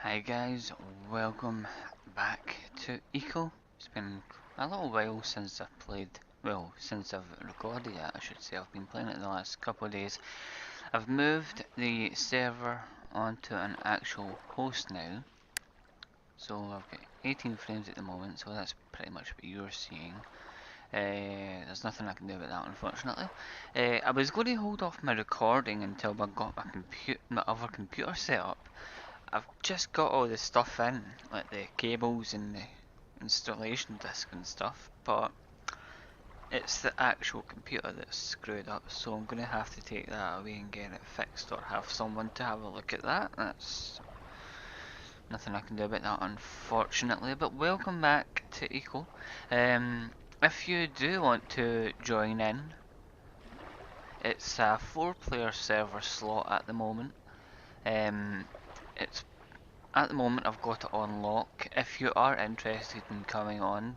Hi guys, welcome back to Eco. It's been a little while since I've played, well, since I've recorded it I should say. I've been playing it the last couple of days. I've moved the server onto an actual host now. So I've got 18 frames at the moment, so that's pretty much what you're seeing. There's nothing I can do about that, unfortunately. I was going to hold off my recording until I got my other computer set up. I've just got all the stuff in, like the cables and the installation disc and stuff, but it's the actual computer that's screwed up, so I'm going to have to take that away and get it fixed or have someone to have a look at that. That's nothing I can do about that, unfortunately, but welcome back to Eco. If you do want to join in, it's a 4-player server slot at the moment. It's At the moment I've got it on lock. If you are interested in coming on,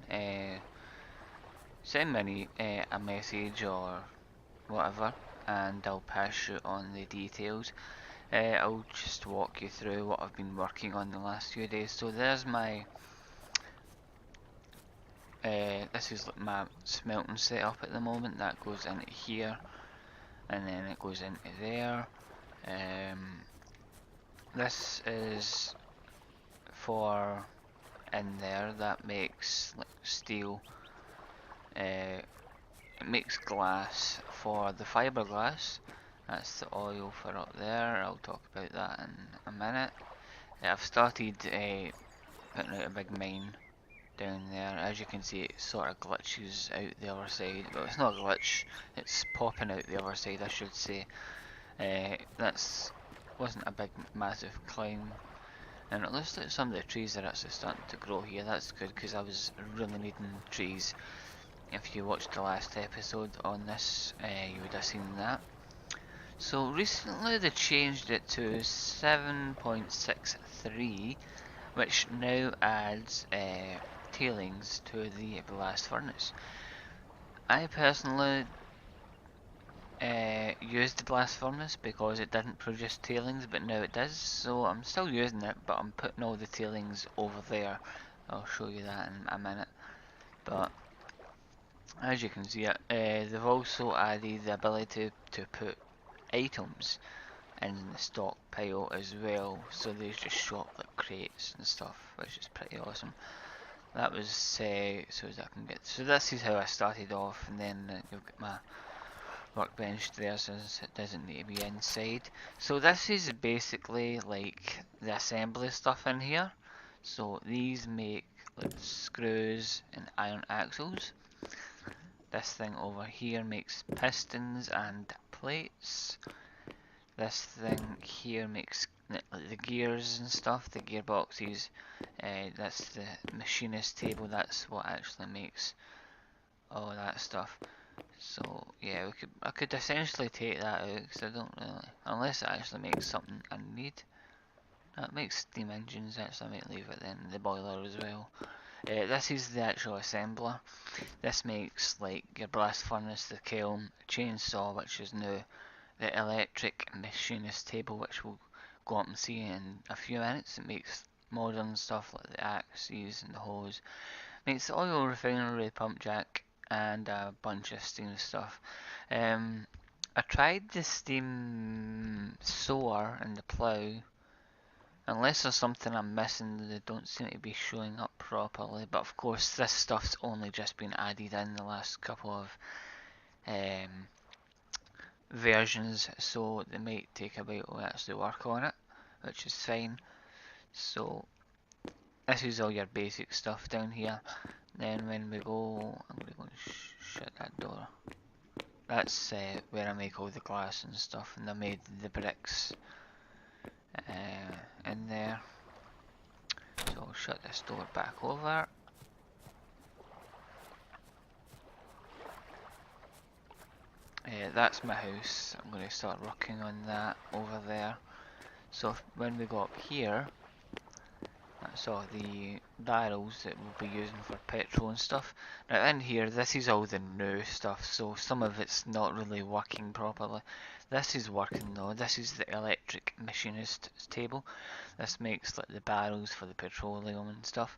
send me a message or whatever and I'll pass you on the details. I'll just walk you through what I've been working on the last few days. So there's my, this is like my smelting setup at the moment. That goes into here and then it goes into there. This is for in there, that makes like steel. It makes glass for the fiberglass. That's the oil for up there. I'll talk about that in a minute. I've started putting out a big mine down there. As you can see, it sort of glitches out the other side. Well, it's not a glitch, it's popping out the other side, I should say. That's wasn't a big massive climb. And it looks like some of the trees are actually starting to grow here. That's good because I was really needing trees. If you watched the last episode on this, you would have seen that. So recently they changed it to 7.63, which now adds tailings to the blast furnace. I personally used the blast furnace because it didn't produce tailings, but now it does, so I'm still using it, but I'm putting all the tailings over there. I'll show you that in a minute. But as you can see, they've also added the ability to put items in the stockpile as well, so they just show up like crates and stuff, which is pretty awesome. That was so as I can get. So this is how I started off, and then you've got my workbench there, since it doesn't need to be inside. So this is basically like the assembly stuff in here. So these make like screws and iron axles. This thing over here makes pistons and plates. This thing here makes the gears and stuff, the gearboxes. That's the machinist table, that's what actually makes all that stuff. So yeah, I could essentially take that out because I don't really, unless it actually makes something I need. That makes steam engines, actually I might leave it then, the boiler as well. This is the actual assembler. This makes like your blast furnace, the kiln, chainsaw, which is now the electric machinist table, which we'll go up and see in a few minutes. It makes modern stuff like the axes and the hose. Makes the oil refinery pump jack and a bunch of steam stuff. I tried the steam sower and the plough. Unless there's something I'm missing, they don't seem to be showing up properly. But of course, this stuff's only just been added in the last couple of versions, so they might take a while to actually work on it, which is fine. So this is all your basic stuff down here. Then when we go, I'm going to go and shut that door. That's where I make all the glass and stuff, and I made the bricks in there. So I'll shut this door back over. That's my house. I'm going to start working on that over there. So when we go up here, That's all the barrels that we'll be using for petrol and stuff. Now in here, this is all the new stuff, so some of it's not really working properly. This is working though. This is the electric machinist table. This makes like the barrels for the petroleum and stuff.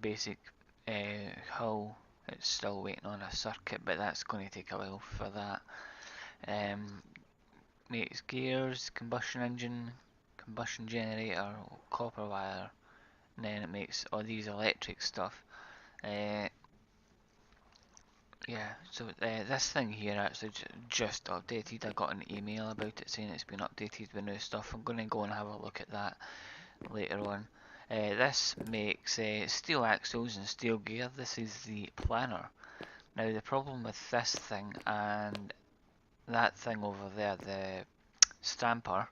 Basic hull, it's still waiting on a circuit, but that's going to take a while for that. Makes gears, combustion engine, combustion generator, copper wire, and then it makes all these electric stuff. Yeah, so this thing here actually just updated. I got an email about it saying it's been updated with new stuff. I'm going to go and have a look at that later on. This makes steel axles and steel gear. This is the planer. Now the problem with this thing and that thing over there, the stamper,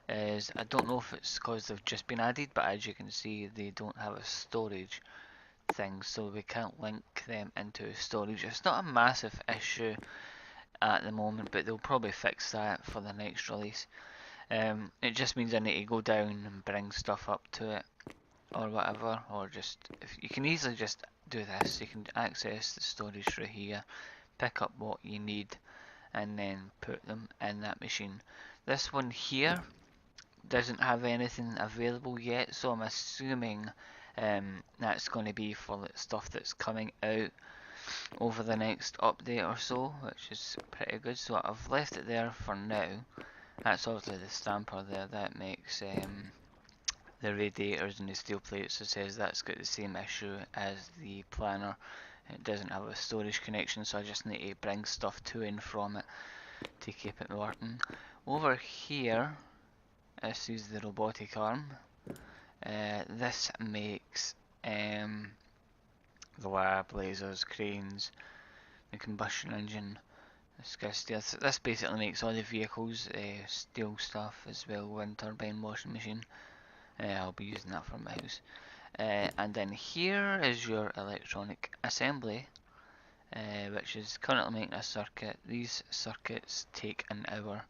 is I don't know if it's because they've just been added, but as you can see they don't have a storage thing, so we can't link them into storage. It's not a massive issue at the moment, but they'll probably fix that for the next release. It just means I need to go down and bring stuff up to it or whatever, or just, if you can easily just do this, you can access the storage through here, pick up what you need and then put them in that machine. This one here doesn't have anything available yet, so I'm assuming that's going to be for the stuff that's coming out over the next update or so, which is pretty good. So I've left it there for now. That's obviously the stamper there that makes the radiators and the steel plates. It says that's got the same issue as the planer. It doesn't have a storage connection, so I just need to bring stuff to and from it to keep it working. Over here, this is the robotic arm. This makes the lab, lasers, cranes, the combustion engine, the skid steer. This basically makes all the vehicles, steel stuff as well, wind turbine, washing machine. I'll be using that for my house. And then here is your electronic assembly, which is currently making a circuit. These circuits take an hour,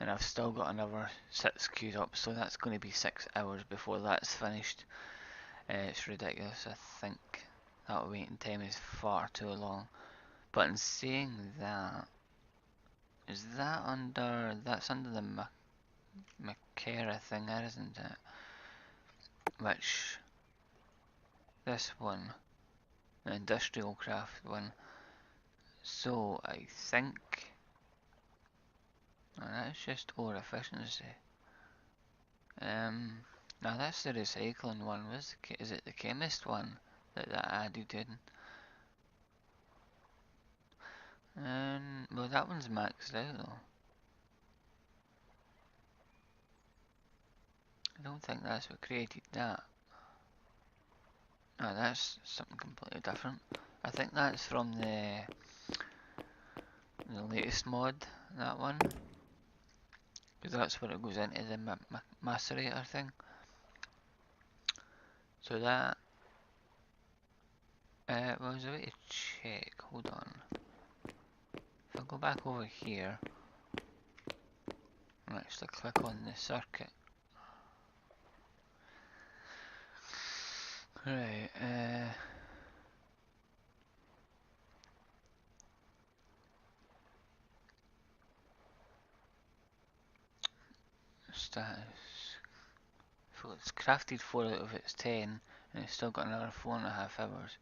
and I've still got another 6 queued up, so that's going to be 6 hours before that's finished. It's ridiculous. I think that waiting time is far too long. But in saying that, is that under, that's under the Makera thing there, isn't it? Which, this one, the industrial craft one. So I think, oh, that's just ore efficiency. Now that's the recycling one. Is it the chemist one that added in? Well, that one's maxed out though. I don't think that's what created that. No, that's something completely different. I think that's from the latest mod, that one. Because that's where it goes into the macerator thing. So that, well, there's a way to check, hold on. If I go back over here, and actually click on the circuit. Right, status. So it's crafted 4 out of its 10, and it's still got another 4.5 hours.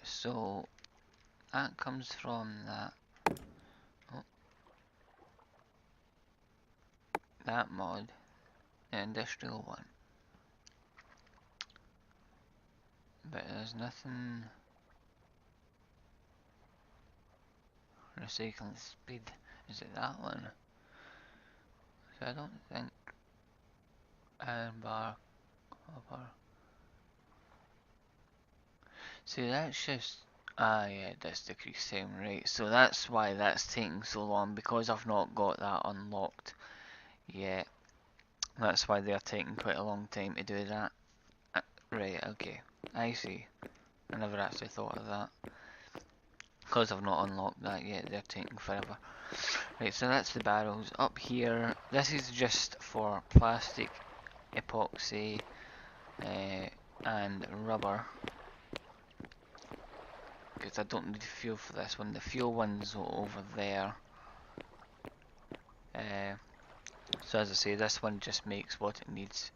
So that comes from that. Oh, that mod, the industrial one. But there's nothing. Recycling speed. Is it that one? So I don't think iron bar copper. See, that's just, ah yeah, it does decrease time, right? So that's why that's taking so long, because I've not got that unlocked yet. That's why they're taking quite a long time to do that. Right, okay, I see. I never actually thought of that. Because I've not unlocked that yet, they're taking forever. Right, so that's the barrels. Up here, this is just for plastic, epoxy, and rubber. Because I don't need fuel for this one. The fuel one's over there. So as I say, this one just makes what it needs.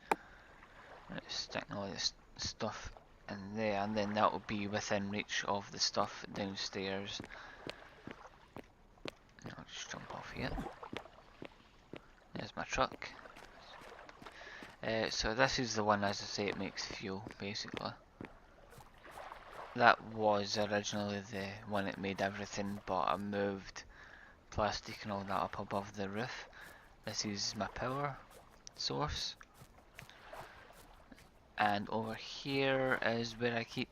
Let's stick all this stuff in there, and then that will be within reach of the stuff downstairs. I'll just jump off here. There's my truck. So this is the one, as I say, it makes fuel, basically. That was originally the one that made everything, but I moved plastic and all that up above the roof. This is my power source. And over here is where I keep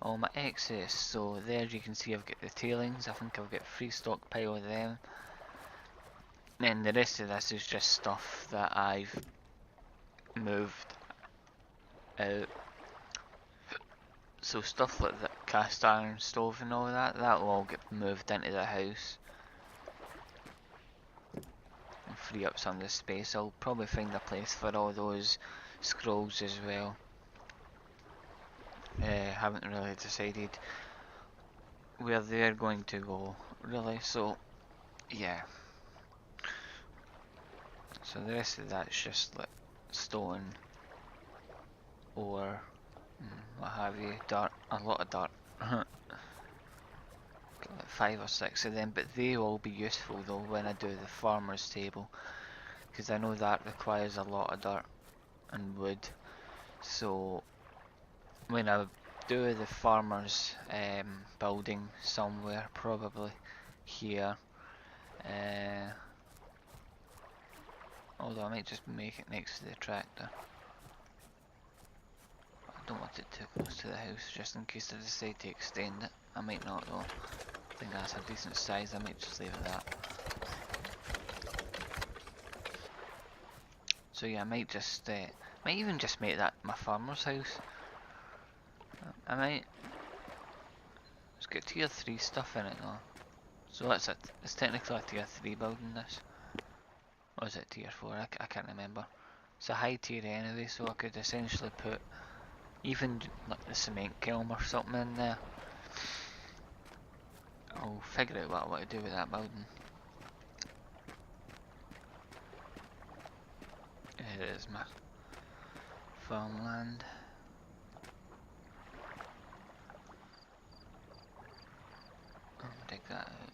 all my excess. So there you can see I've got the tailings. I think I've got free stockpile of them. Then the rest of this is just stuff that I've moved out. So stuff like the cast iron stove and all that, that will all get moved into the house. And free up some of the space. I'll probably find a place for all those scrolls as well. Haven't really decided where they're going to go, really, so yeah. So the rest of that's just like stone, ore, what have you, dirt, a lot of dirt. Got like 5 or 6 of them, but they will be useful though when I do the farmer's table, because I know that requires a lot of dirt and wood. So when I do the farmer's building somewhere, probably here, although I might just make it next to the tractor. I don't want it too close to the house, just in case I decide to extend it. I might not though. I think that's a decent size, I might just leave it that. So yeah, I might just, might even just make that my farmer's house. I might. It's got tier 3 stuff in it though. So that's it. It's technically a tier 3 building this. Or is it tier 4? I can't remember. It's a high tier anyway, so I could essentially put even like the cement kiln or something in there. I'll figure out what I want to do with that building. Here is my farmland. I'll dig that out.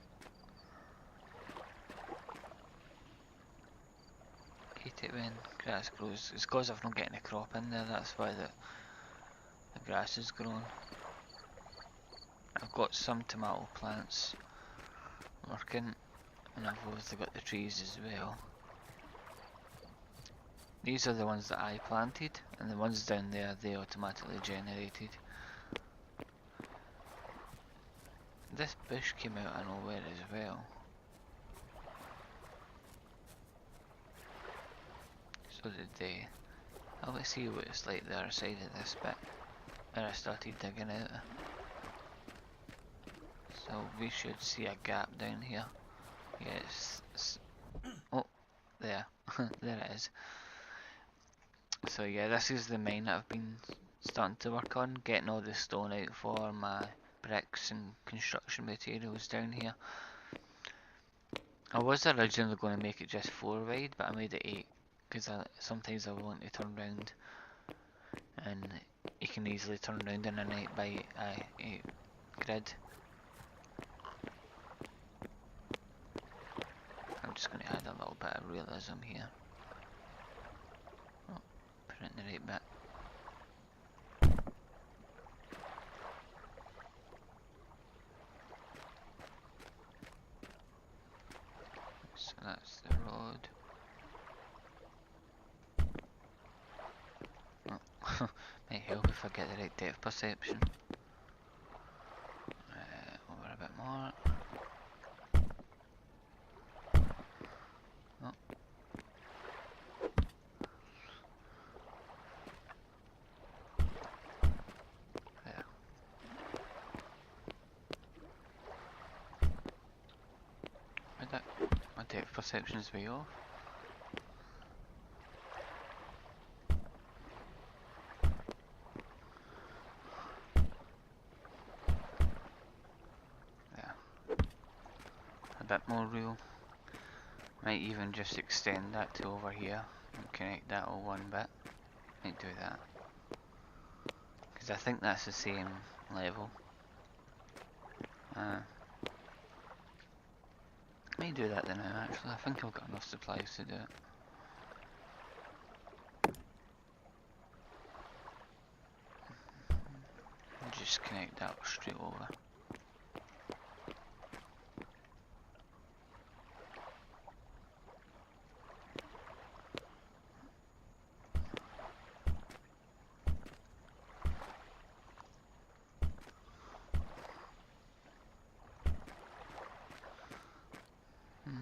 Hate it when grass grows. It's because I've not getting a crop in there, that's why the grass is growing. I've got some tomato plants working, and I've also got the trees as well. These are the ones that I planted, and the ones down there, they automatically generated. This bush came out of nowhere as well. So did they. Let's see what it's like the other side of this bit, where I started digging out. So we should see a gap down here. Yes. Oh, there. There it is. So yeah, this is the mine that I've been starting to work on, getting all the stone out for my bricks and construction materials down here. I was originally going to make it just 4 wide, but I made it 8, because sometimes I want to turn round, and you can easily turn round in an 8 by 8 grid. I'm just going to add a little bit of realism here. Oh, put it in the right bit. So that's the road. Oh, might help if I get the right depth perception. Over a bit more. Oh. There. depth perception's way off. There. A bit more real. Might even just extend that to over here and connect that all one bit. Might do that. Because I think that's the same level. May do that then actually. I think I've got enough supplies to do it. Just connect that straight over.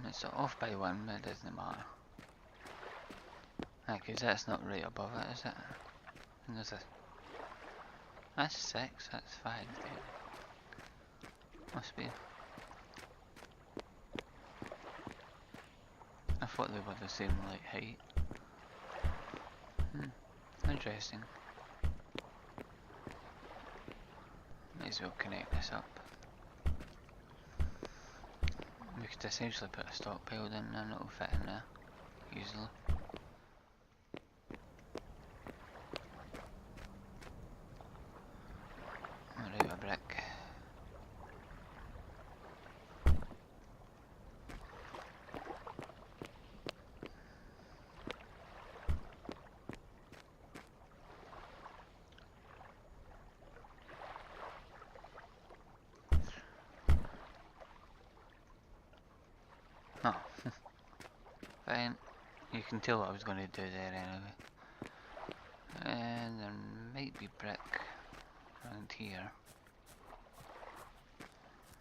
It's off by one, but it doesn't matter. Because that's not right above it, is it? And there's a... That's 6, that's 5, dude. Must be. I thought they were the same, like, height. Interesting. Might as well connect this up. We could essentially put a stockpile in and it'll fit in there easily. We're out of brick. Oh, fine. You can tell what I was going to do there anyway. And there might be brick around here.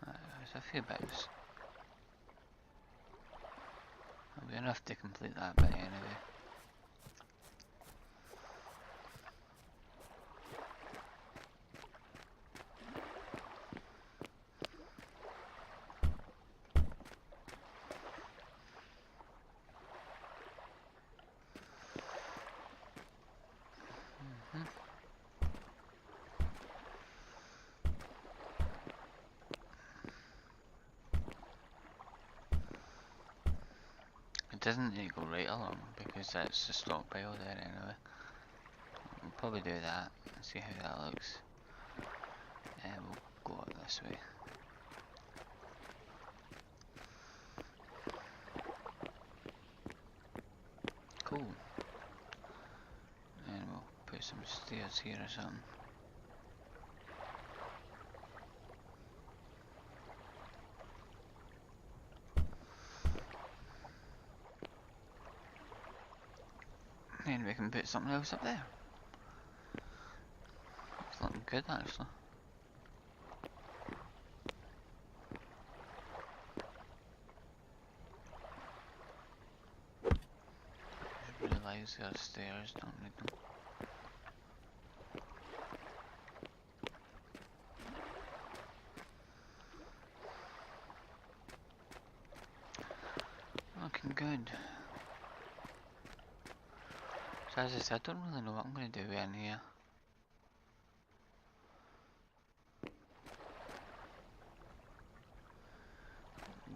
There's a few bits. That'll be enough to complete that bit anyway. It doesn't need to go right along because that's the stockpile there anyway. We'll probably do that and see how that looks. And we'll go up this way. Cool. And we'll put some stairs here or something. And we can put something else up there. It's looking good actually. Just realise there's stairs, don't need them. Looking good. So as I said, I don't really know what I'm going to do in here.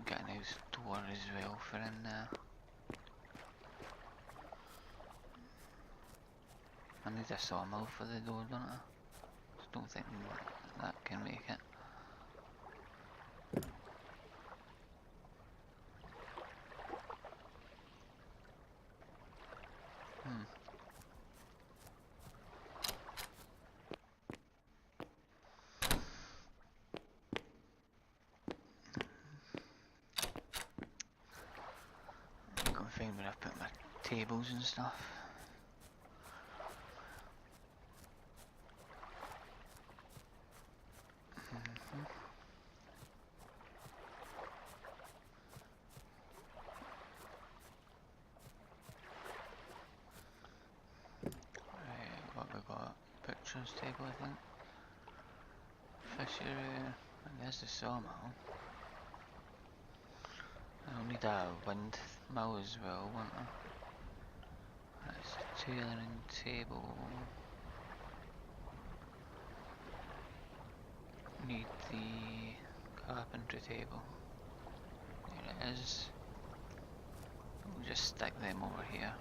Get a nice door as well for in there. I need a sawmill for the door, don't I? Just don't think that can make it. Find where I've put my tables and stuff. Right, what we got? Butcher's table, I think. Fishery, and there's the sawmill. I'll need Need a windmill as well, won't I? That's the tailoring table. Need the carpentry table. There it is. We'll just stick them over here.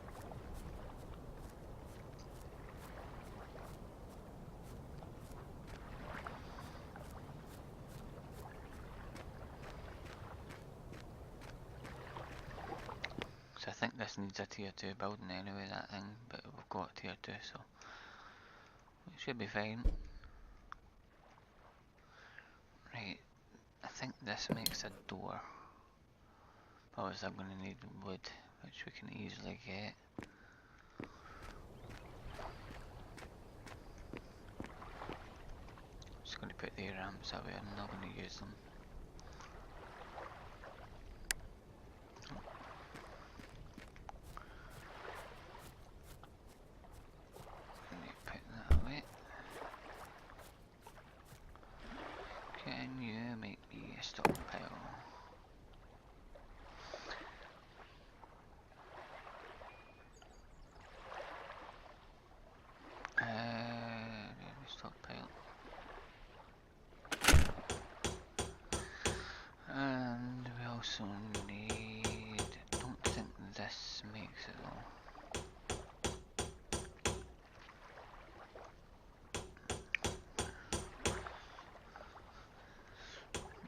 So I think this needs a tier 2 building anyway, that thing, but we've got tier 2, so it should be fine. Right, I think this makes a door. Obviously I'm going to need wood, which we can easily get. Just going to put the ramps away, I'm not going to use them. Put that away. Can you make me a stockpile? Stockpile. And we also need, don't think this makes it though.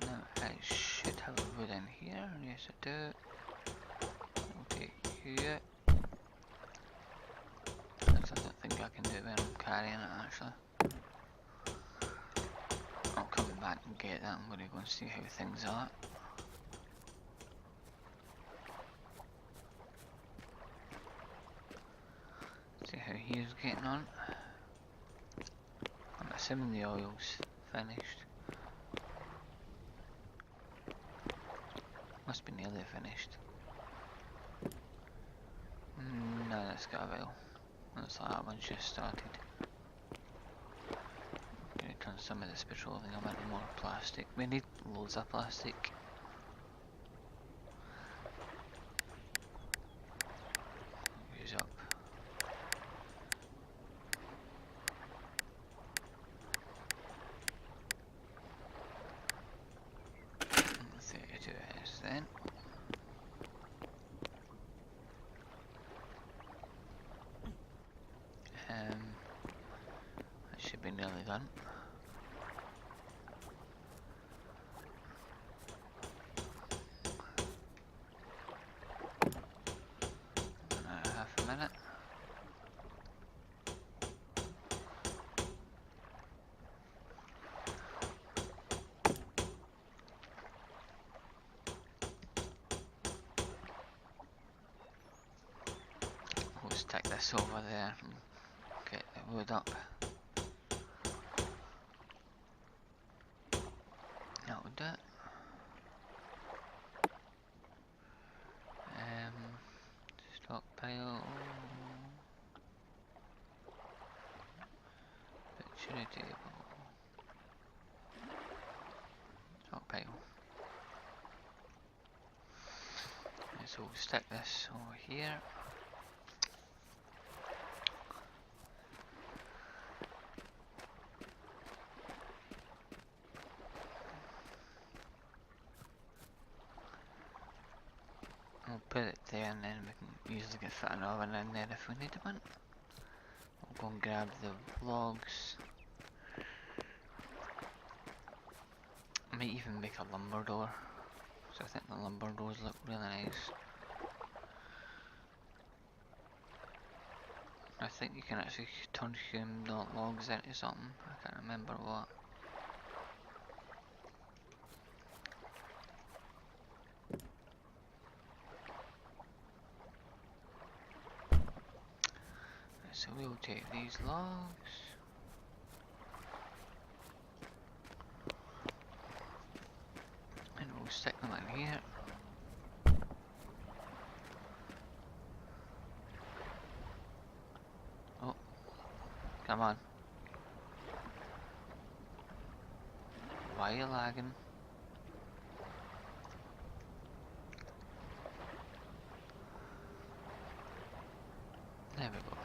No, I should have wood in here, yes I do. I'll take you. I don't think I can do it when I'm carrying it actually. I'll come back and get that, I'm going to go and see how things are. See how he's getting on. I'm assuming the oil's finished. Must be nearly finished. No, that's got a while. Looks like that one's just started. Gonna turn some of this petroleum into more plastic. We need loads of plastic. Use up. Let's see how to do this then. That should be nearly done. Half a minute. We'll stick this over there and get the wood up. That'll do it. Stockpile. Butchery table. Stockpile. And so we'll stick this over here. We'll put it there and then we can easily get fit an oven in there if we need one. We'll go and grab the logs. I might even make a lumber door. So I think the lumber doors look really nice. I think you can actually turn logs into something. I can't remember what. So we'll take these logs. And we'll stick them in here. Oh, come on. Why are you lagging? There we go.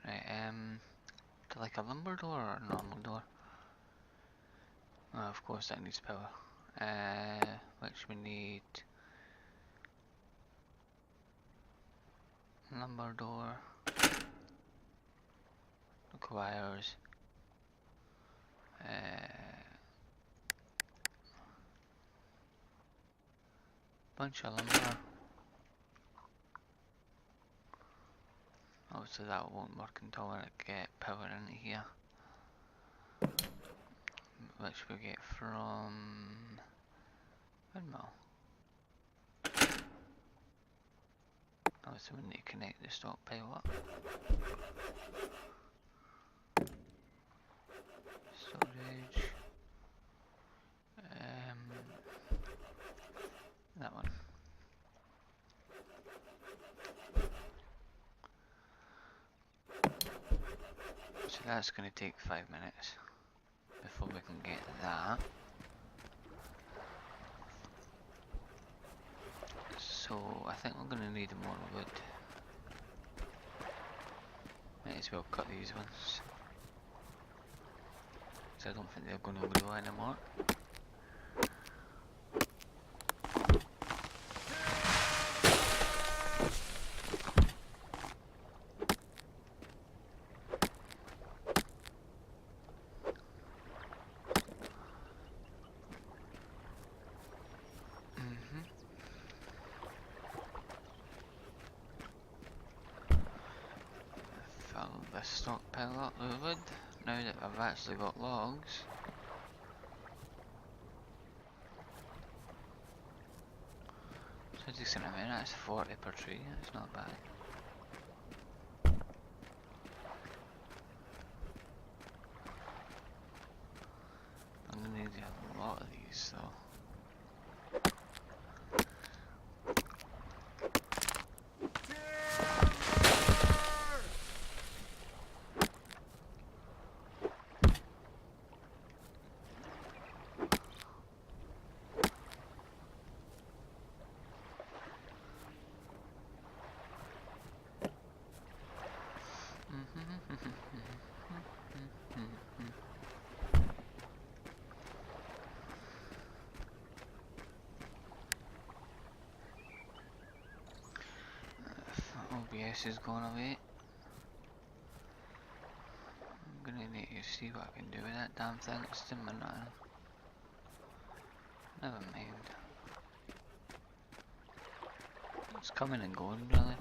Right, to like a lumber door or a normal door? Oh, of course that needs power. Which we need lumber door requires bunch of lumber. Obviously that won't work until I get power into here, which we get from windmill. Obviously we need to connect the stockpile up. Storage. That one. So that's going to take 5 minutes before we can get that. So I think we're going to need more wood. Might as well cut these ones, so I don't think they're going to grow anymore. Fill this stockpile up with wood, now that I've actually got logs. So a decent amount, that's 40 per tree, that's not bad. I'm gonna need a lot of these though. OBS is going away. I'm gonna need to see what I can do with that damn thing. It's still not. Never mind. It's coming and going, really.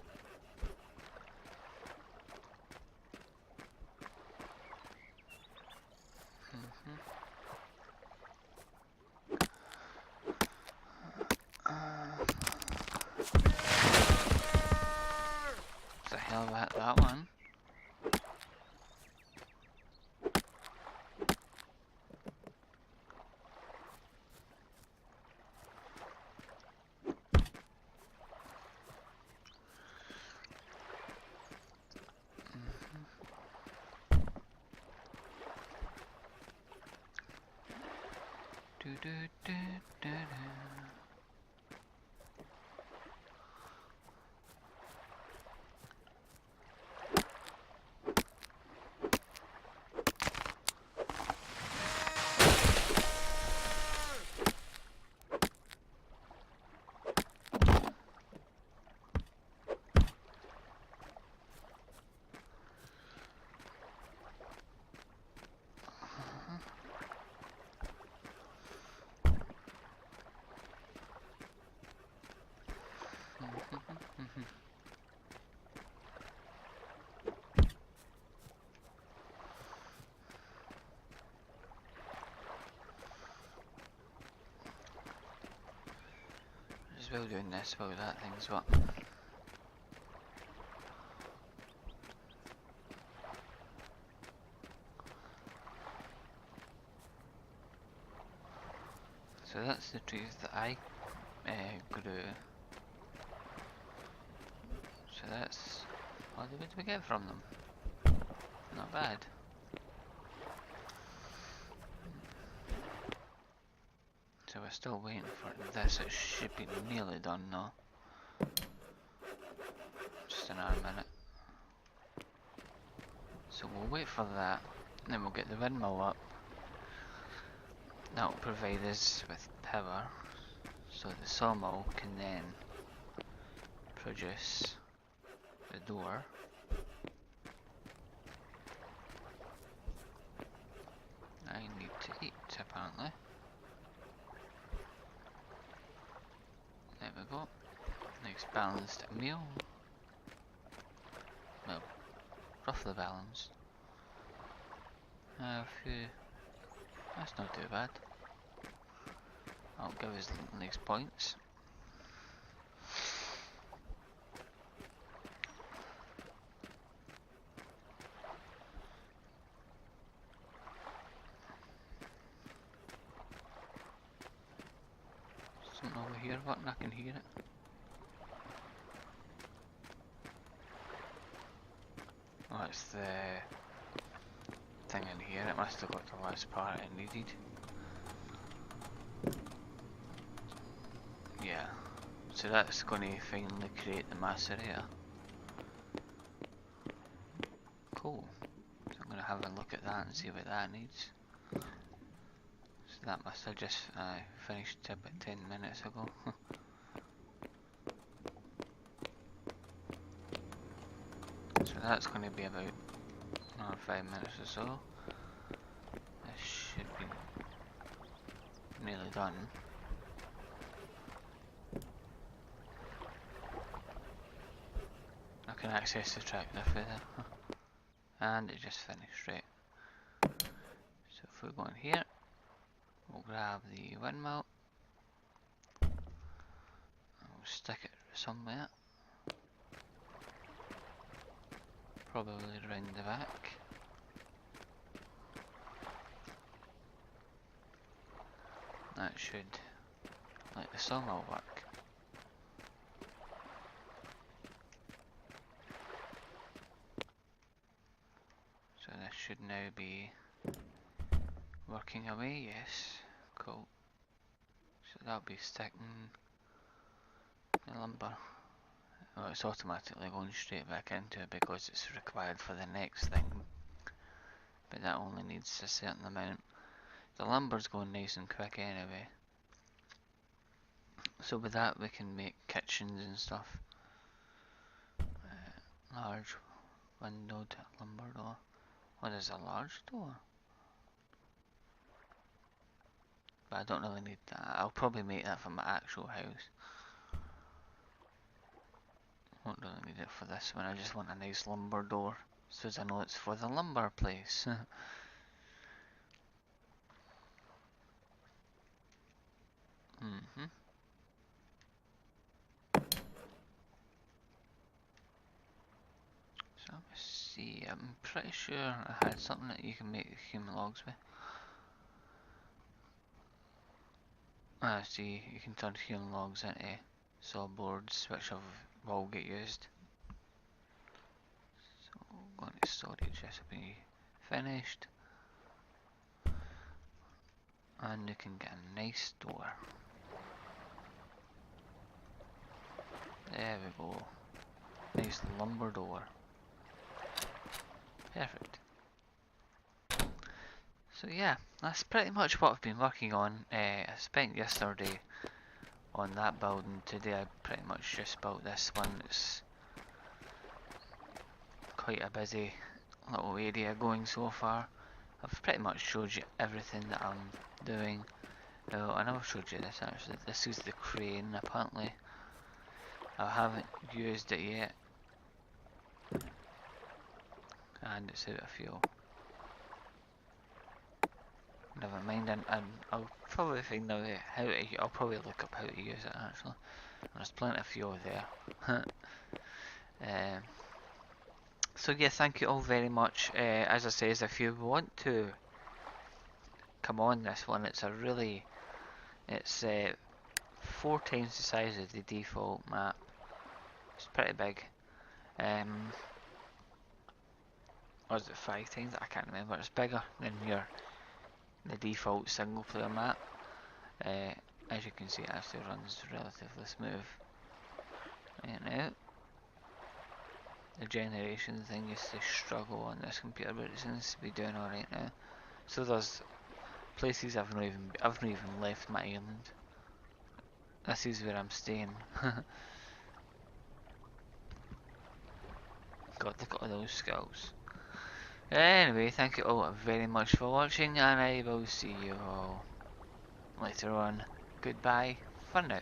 The hell about that one? Do do do do do. As well doing this while that thing's what? So that's the trees that I grew. So that's what did we get from them? Not bad. So we're still waiting for this. It should be nearly done now. Just another minute. So we'll wait for that, then we'll get the windmill up. That will provide us with power, so the sawmill can then produce the door. I need to eat, apparently. There we go. Nice balanced meal. Well, roughly balanced. A few. That's not too bad. I'll give us nice points. Something over here, what? I can hear it. Oh, it's the thing in here. It must have got the last part it needed. Yeah. So that's going to finally create the macerator. Cool. So I'm going to have a look at that and see what that needs. So that must have just finished about 10 minutes ago. So that's going to be about 5 minutes or so. This should be nearly done. I can access the tractor further. And it just finished, right. So if we go in here, we'll grab the windmill. We'll stick it somewhere. Probably around the back. That should let the sawmill work. So this should now be working away, yes. Cool. So that'll be sticking the lumber. Oh, it's automatically going straight back into it because it's required for the next thing. But that only needs a certain amount. The lumber's going nice and quick anyway. So with that we can make kitchens and stuff. Large windowed lumber door. What is a large door? But I don't really need that. I'll probably make that for my actual house. Won't really need it for this one. I just want a nice lumber door, so as I know it's for the lumber place. So let's see. I'm pretty sure I had something that you can make human logs with. See, you can turn human logs into saw boards, which will get used. So going to storage recipe finished, and you can get a nice door. There we go. Nice lumber door. Perfect. So yeah, that's pretty much what I've been working on. I spent yesterday on that build, and today I pretty much just built this one. It's quite a busy little area going so far. I've pretty much showed you everything that I'm doing. I never showed you this actually. This is the crane. Apparently I haven't used it yet, and it's out of fuel. Never mind, and I'll probably find out how to. I'll probably look up how to use it actually. There's plenty of fuel there. So yeah, thank you all very much. As I says, if you want to come on this one, it's 4 times the size of the default map. It's pretty big. Or is it 5 times? I can't remember. It's bigger than the default single player map. As you can see, it actually runs relatively smooth right now. The generation thing used to struggle on this computer, but it seems to be doing alright now. So there's places I've not even left my island. This is where I'm staying. God, look at all those skulls. Anyway, thank you all very much for watching, and I will see you all later on. Goodbye for now.